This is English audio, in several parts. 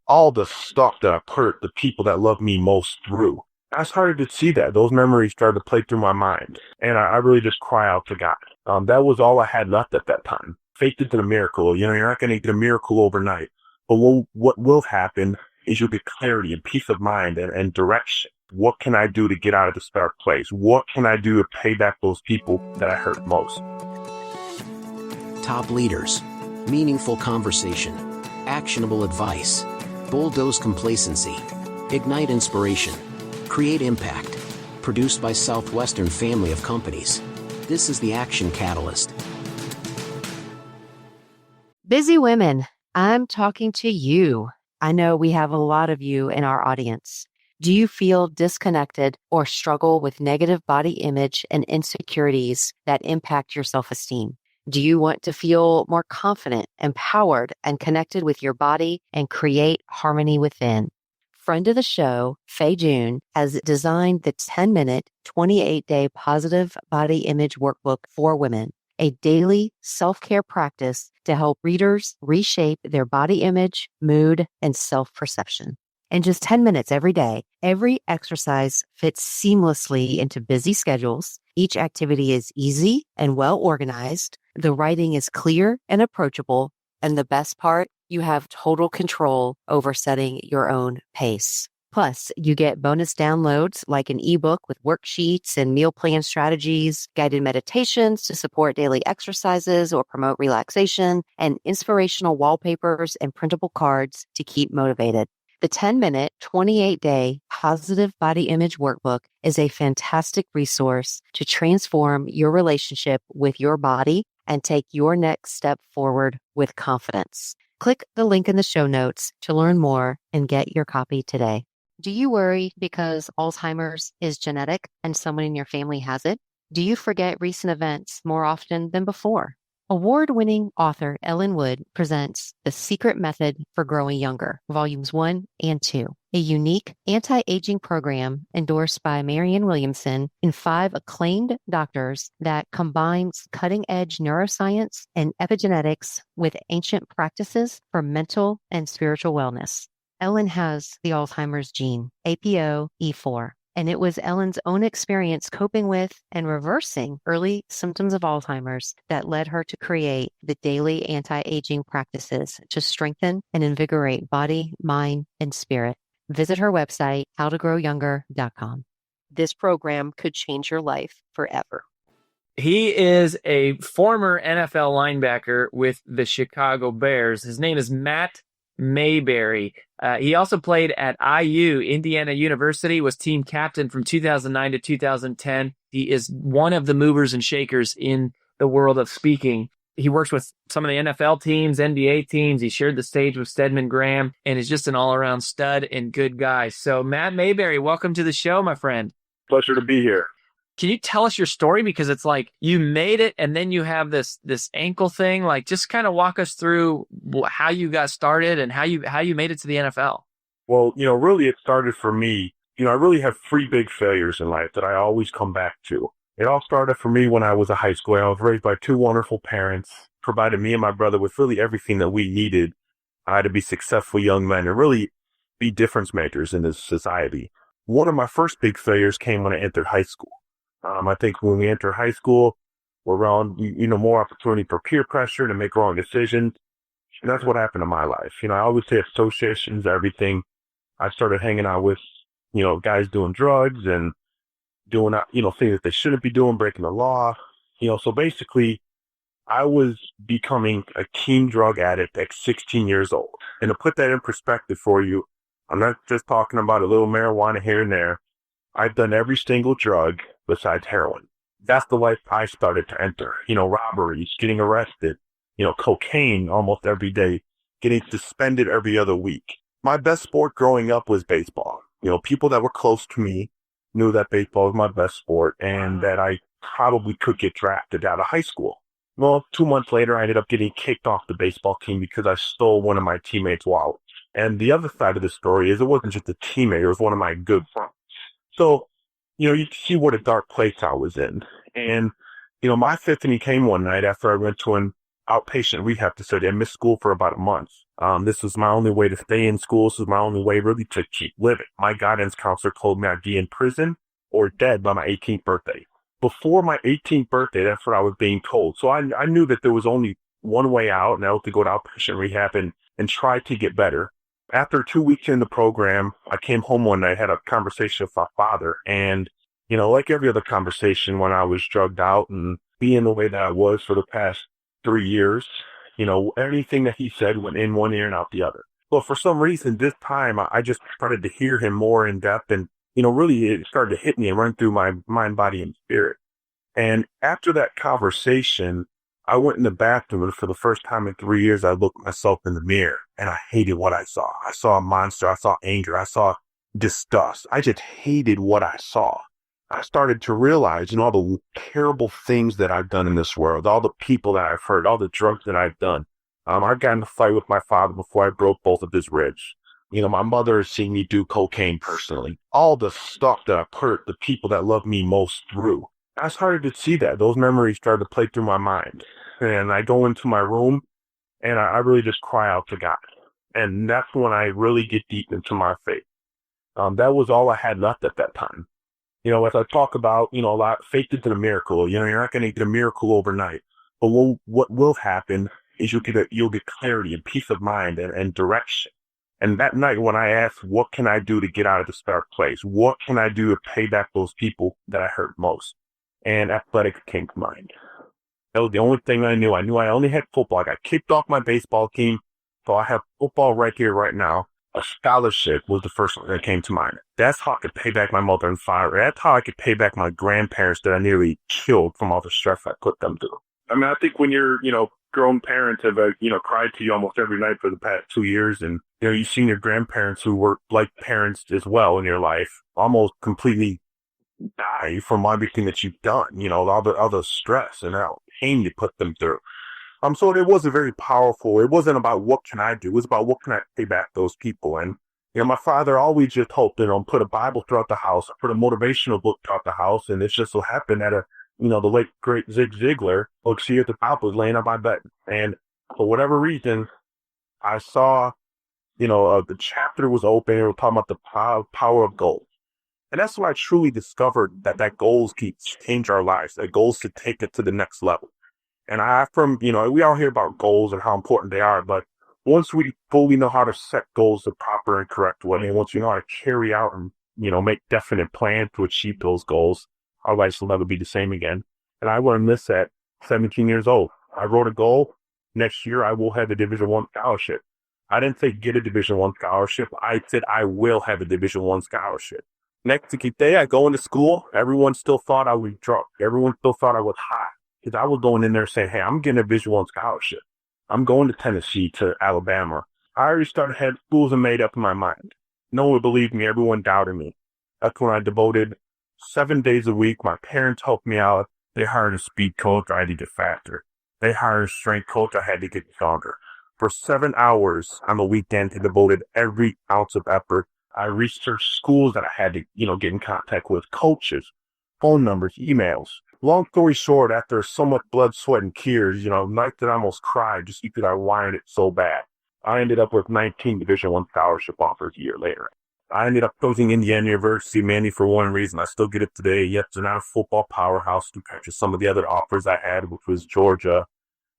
all the stuff that I put the people that love me most through. I started to see that. Those memories started to play through my mind. And I really just cry out to God. That was all I had left at that time. Faith into the miracle. You know, you're not going to get a miracle overnight. But what will happen is you'll get clarity and peace of mind and direction. What can I do to get out of this dark place? What can I do to pay back those people that I hurt most? Top leaders, meaningful conversation, actionable advice, bulldoze complacency, ignite inspiration, create impact. Produced by Southwestern Family of Companies. This is the Action Catalyst. Busy women, I'm talking to you. I know we have a lot of you in our audience. Do you feel disconnected or struggle with negative body image and insecurities that impact your self-esteem? Do you want to feel more confident, empowered, and connected with your body and create harmony within? Friend of the show, Faye June, has designed the 10-minute, 28-day positive body image workbook for women, a daily self-care practice to help readers reshape their body image, mood, and self-perception. In just 10 minutes every day, every exercise fits seamlessly into busy schedules. Each activity is easy and well organized. The writing is clear and approachable. And the best part, you have total control over setting your own pace. Plus, you get bonus downloads like an ebook with worksheets and meal plan strategies, guided meditations to support daily exercises or promote relaxation, and inspirational wallpapers and printable cards to keep motivated. The 10-minute, 28-day positive body image workbook is a fantastic resource to transform your relationship with your body and take your next step forward with confidence. Click the link in the show notes to learn more and get your copy today. Do you worry because Alzheimer's is genetic and someone in your family has it? Do you forget recent events more often than before? Award-winning author Ellen Wood presents The Secret Method for Growing Younger, Volumes 1 and 2, a unique anti-aging program endorsed by Marianne Williamson and 5 acclaimed doctors that combines cutting-edge neuroscience and epigenetics with ancient practices for mental and spiritual wellness. Ellen has the Alzheimer's gene, APOE4. And it was Ellen's own experience coping with and reversing early symptoms of Alzheimer's that led her to create the daily anti-aging practices to strengthen and invigorate body, mind, and spirit. Visit her website, howtogrowYounger.com. This program could change your life forever. He is a former NFL linebacker with the Chicago Bears. His name is Matt Mayberry. He also played at IU, Indiana University, was team captain from 2009 to 2010. He is one of the movers and shakers in the world of speaking. He works with some of the NFL teams, NBA teams. He shared the stage with Stedman Graham and is just an all-around stud and good guy. So Matt Mayberry, welcome to the show, my friend. Pleasure to be here. Can you tell us your story? Because it's like you made it and then you have this ankle thing. Like, just kind of walk us through how you got started and how you made it to the NFL. Well, really it started for me. I really have 3 big failures in life that I always come back to. It all started for me when I was a high schooler. I was raised by 2 wonderful parents, provided me and my brother with really everything that we needed to be successful young men and really be difference makers in this society. One of my first big failures came when I entered high school. I think when we enter high school, we're around, more opportunity for peer pressure to make wrong decisions. And that's what happened in my life. I always say associations, everything. I started hanging out with, guys doing drugs and doing, things that they shouldn't be doing, breaking the law. So basically I was becoming a teen drug addict at 16 years old. And to put that in perspective for you, I'm not just talking about a little marijuana here and there. I've done every single drug besides heroin. That's the life I started to enter. Robberies, getting arrested, cocaine almost every day, getting suspended every other week. My best sport growing up was baseball. People that were close to me knew that baseball was my best sport and that I probably could get drafted out of high school. Well, 2 months later, I ended up getting kicked off the baseball team because I stole one of my teammates' wallets. And the other side of the story is it wasn't just a teammate, it was one of my good friends. So, you see what a dark place I was in. And, my epiphany came one night after I went to an outpatient rehab facility. I missed school for about a month. This was my only way to stay in school. This was my only way really to keep living. My guidance counselor told me I'd be in prison or dead by my 18th birthday. Before my 18th birthday, that's what I was being told. So I knew that there was only one way out, and that was to go to outpatient rehab and try to get better. After 2 weeks in the program, I came home one night, had a conversation with my father, and, like every other conversation when I was drugged out and being the way that I was for the past 3 years, anything that he said went in one ear and out the other. But for some reason, this time, I just started to hear him more in depth, and, really it started to hit me and run through my mind, body, and spirit. And after that conversation, I went in the bathroom, and for the first time in 3 years, I looked myself in the mirror, and I hated what I saw. I saw a monster. I saw anger. I saw disgust. I just hated what I saw. I started to realize, all the terrible things that I've done in this world, all the people that I've hurt, all the drugs that I've done. I got in a fight with my father before I broke both of his ribs. My mother has seen me do cocaine personally. All the stuff that I've hurt the people that love me most through. I started to see that. Those memories started to play through my mind. And I go into my room, and I really just cry out to God. And that's when I really get deep into my faith. That was all I had left at that time. As I talk about, a lot, faith is a miracle. You're not going to get a miracle overnight. But what will happen is you'll get clarity and peace of mind and direction. And that night when I asked, what can I do to get out of this dark place? What can I do to pay back those people that I hurt most? And athletics came to mind. That was the only thing I knew. I knew I only had football. I got kicked off my baseball team, so I have football right here, right now. A scholarship was the first one that came to mind. That's how I could pay back my mother and father. That's how I could pay back my grandparents that I nearly killed from all the stress I put them through. I mean, I think when you're, grown parents have, cried to you almost every night for the past 2 years, and, you've seen your grandparents who were like parents as well in your life almost completely die from everything that you've done, all the stress and how pain you put them through. So it wasn't very powerful. It wasn't about what can I do. It was about what can I pay back those people. And, my father always just hoped, put a Bible throughout the house, put a motivational book throughout the house. And it just so happened that the late great Zig Ziglar, she at the top was laying on my bed. And for whatever reason, I saw, the chapter was open. It was talking about the power of goals. And that's when I truly discovered that goals can change our lives, that goals to take it to the next level. And we all hear about goals and how important they are, but once we fully know how to set goals the proper and correct way, and once we know how to carry out and, make definite plans to achieve those goals, our lives will never be the same again. And I learned this at 17 years old. I wrote a goal. Next year, I will have a Division I scholarship. I didn't say get a Division I scholarship. I said I will have a Division I scholarship. Next day, I go into school. Everyone still thought I was drunk. Everyone still thought I was high. Because I was going in there saying, hey, I'm getting a Division I scholarship. I'm going to Tennessee, to Alabama. I already had schools made up in my mind. No one believed me. Everyone doubted me. That's when I devoted 7 days a week. My parents helped me out. They hired a speed coach. I had to get faster. They hired a strength coach. I had to get stronger. For 7 hours on the weekend, I devoted every ounce of effort. I researched schools that I had to, get in contact with, coaches, phone numbers, emails. Long story short, after so much blood, sweat, and tears, nights that I almost cried just because I wanted it so bad, I ended up with 19 Division I scholarship offers a year later. I ended up choosing Indiana University mainly for one reason. I still get it today. Yes, they're not a football powerhouse compared to some of the other offers I had, which was Georgia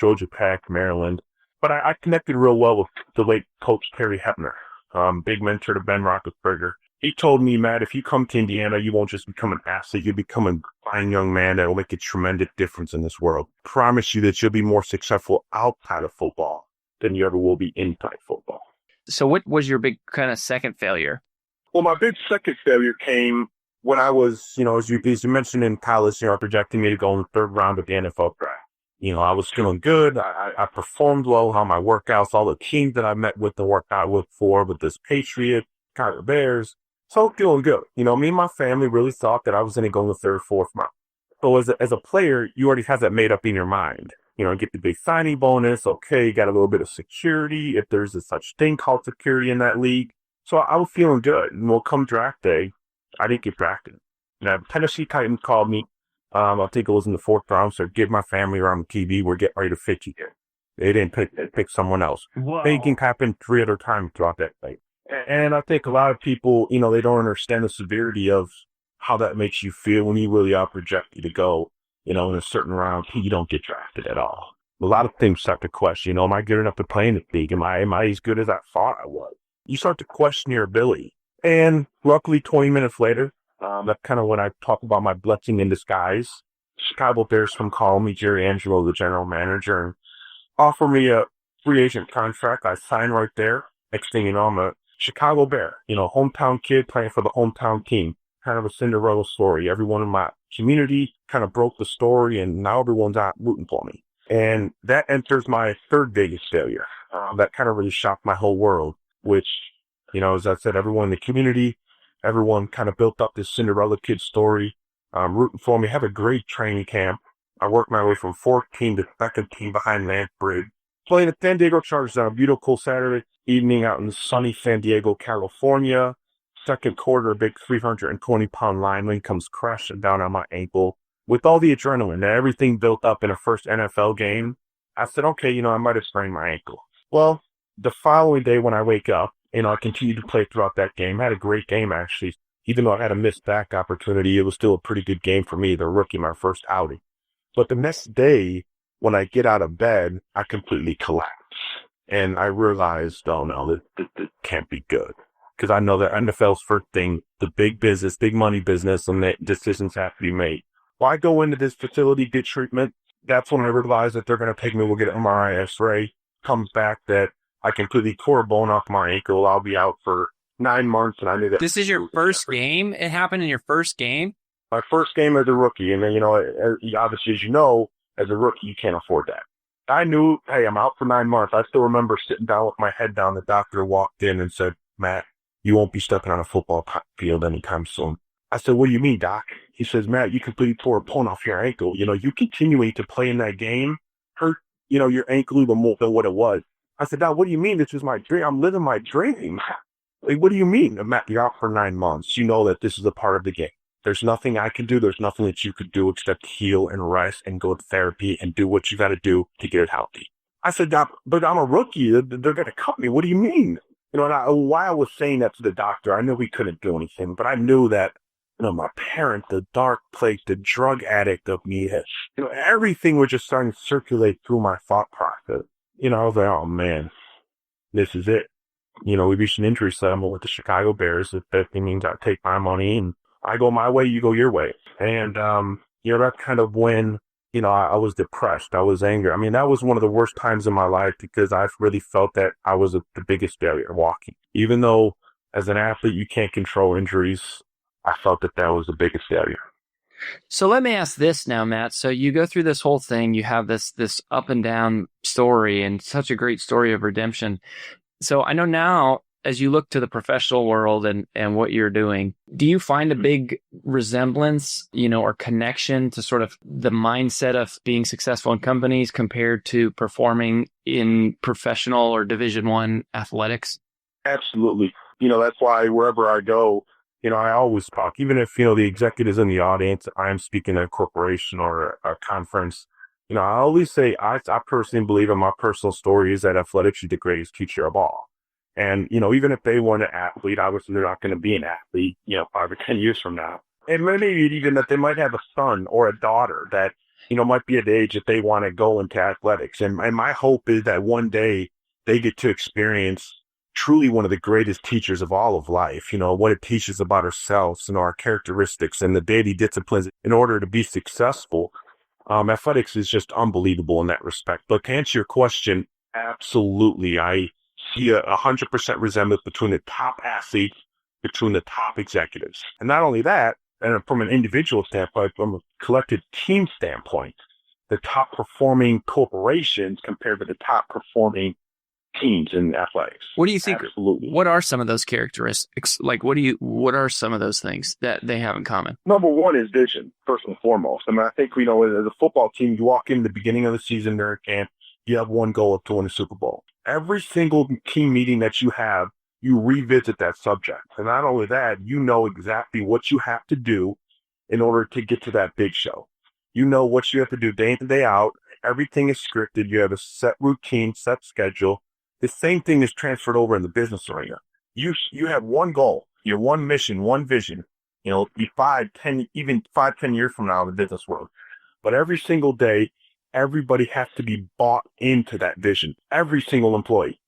Tech, Maryland. But I connected real well with the late coach Terry Hepner, big mentor to Ben Roethlisberger. He told me, Matt, if you come to Indiana, you won't just become an athlete. You'll become a fine young man that will make a tremendous difference in this world. I promise you that you'll be more successful outside of football than you ever will be inside football. So what was your big kind of second failure? Well, my big second failure came when I was, as you mentioned in college, projecting me to go in the third round of the NFL draft. I was feeling good. I performed well on my workouts, all the teams that I met with and worked out with this Patriot, Chicago Bears. So feeling good. Me and my family really thought that I was going to go in the third, fourth round. So as a player, you already have that made up in your mind. Get the big signing bonus. Okay, you got a little bit of security if there's a such thing called security in that league. So I was feeling good. And come draft day, I didn't get drafted. Now, Tennessee Titans called me. I think it was in the fourth round. So give my family around the TV. We're getting ready to fit you here. They didn't pick, they picked someone else. Whoa. Banking happened 3 other times throughout that thing. And I think a lot of people, they don't understand the severity of how that makes you feel when you really are projected to go, in a certain round. You don't get drafted at all. A lot of things start to question, am I good enough to play in the league? Am I as good as I thought I was? You start to question your ability. And luckily, 20 minutes later, that's kind of when I talk about my blessing in disguise. Chicago Bears from calling me Jerry Angelo, the general manager, and offer me a free agent contract. I sign right there. Next thing you know, I'm a Chicago Bear, hometown kid playing for the hometown team. Kind of a Cinderella story. Everyone in my community kind of broke the story, and now everyone's out rooting for me. And that enters my third biggest failure. That kind of really shocked my whole world, which, as I said, everyone in the community, everyone kind of built up this Cinderella kid story, rooting for me. Have a great training camp. I worked my way from 14 to second team behind Lance Bridge. Playing the San Diego Chargers on a beautiful Saturday evening out in sunny San Diego, California. Second quarter, a big 320-pound lineman comes crashing down on my ankle. With all the adrenaline and everything built up in a first NFL game, I said, okay, I might have sprained my ankle. Well, the following day when I wake up, I continued to play throughout that game. I had a great game, actually. Even though I had a missed back opportunity, it was still a pretty good game for me, the rookie, my first outing. But the next day, when I get out of bed, I completely collapse. And I realized, oh no, this can't be good. Because I know that NFL's first thing, the big business, big money business, and that decisions have to be made. Well, I go into this facility, get treatment. That's when I realized that they're going to take me, we'll get an MRI, X-ray. Comes back that I completely tore a bone off my ankle. I'll be out for 9 months, and I knew that. This is your first game? It happened in your first game? My first game as a rookie. And then, obviously, as you know, as a rookie, you can't afford that. I knew, hey, I'm out for 9 months. I still remember sitting down with my head down. The doctor walked in and said, Matt, you won't be stepping on a football field anytime soon. I said, what do you mean, Doc? He says, Matt, you completely tore a bone off your ankle. You continuing to play in that game hurt, your ankle even more than what it was. I said, Doc, what do you mean? This is my dream. I'm living my dream. Like, what do you mean? Matt, you're out for 9 months. You know that this is a part of the game. There's nothing I can do. There's nothing that you could do except heal and rest and go to therapy and do what you got to do to get it healthy. I said, Doc, but I'm a rookie. They're going to cut me. What do you mean? Why I was saying that to the doctor, I knew we couldn't do anything, but I knew that, my parent, the dark place, the drug addict of me, everything was just starting to circulate through my thought process. I was like, oh man, this is it. We reached an injury settlement with the Chicago Bears. If that means I take my money and I go my way, you go your way. And, that's kind of when, I was depressed. I was angry. I mean, that was one of the worst times in my life because I really felt that I was the biggest failure walking. Even though as an athlete, you can't control injuries, I felt that was the biggest failure. So let me ask this now, Matt. So you go through this whole thing, you have this up and down story and such a great story of redemption. So I know now, as you look to the professional world and what you're doing, do you find a big resemblance, or connection to sort of the mindset of being successful in companies compared to performing in professional or Division I athletics? Absolutely. That's why wherever I go, I always talk, even if, the executives in the audience, I'm speaking at a corporation or a conference, I always say, I personally believe in my personal story is that athletics is the greatest teacher of all. And, even if they want an athlete, obviously they're not going to be an athlete, 5 or 10 years from now. And maybe even that they might have a son or a daughter that, might be at the age that they want to go into athletics. And my hope is that one day they get to experience truly one of the greatest teachers of all of life, what it teaches about ourselves and our characteristics and the daily disciplines in order to be successful. Athletics is just unbelievable in that respect. But to answer your question, absolutely. I see 100% resemblance between the top athletes, between the top executives. And not only that, and from an individual standpoint, from a collective team standpoint, the top performing corporations compared to the top performing teams in athletics. What do you think? Absolutely. What are some of those characteristics? Like, what are some of those things that they have in common? Number one is vision, first and foremost. I mean, I think, as a football team, you walk in the beginning of the season during camp, you have one goal to win the Super Bowl. Every single team meeting that you have, you revisit that subject. And not only that, you know exactly what you have to do in order to get to that big show. You know what you have to do day in and day out, Everything is scripted. You have a set routine, set schedule. The same thing is transferred over in the business arena. You have one goal, your one mission, one vision. Be 5, 10, even 5, 10 years from now in the business world. But every single day, everybody has to be bought into that vision. Every single employee.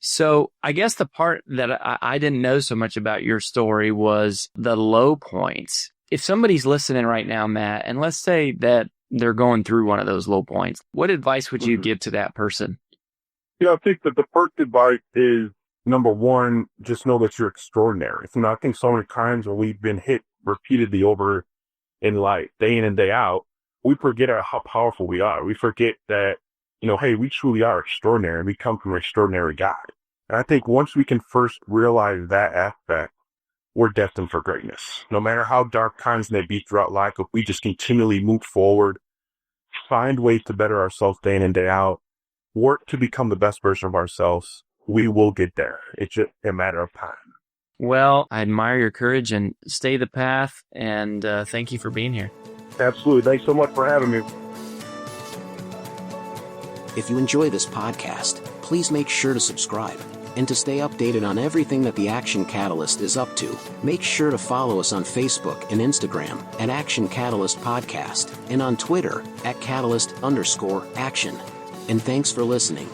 So I guess the part that I didn't know so much about your story was the low points. If somebody's listening right now, Matt, and let's say that they're going through one of those low points, what advice would you give to that person? I think that the first advice is, number one, just know that you're extraordinary. I think so many times when we've been hit repeatedly over in life, day in and day out, we forget how powerful we are. We forget that, hey, we truly are extraordinary, and we come from an extraordinary God. And I think once we can first realize that aspect, we're destined for greatness. No matter how dark times may be throughout life, if we just continually move forward, find ways to better ourselves day in and day out, work to become the best version of ourselves, we will get there. It's just a matter of time. Well, I admire your courage and stay the path, and thank you for being here. Absolutely. Thanks so much for having me. If you enjoy this podcast, please make sure to subscribe. And to stay updated on everything that the Action Catalyst is up to, make sure to follow us on Facebook and Instagram at Action Catalyst Podcast and on Twitter at Catalyst_Action. And thanks for listening.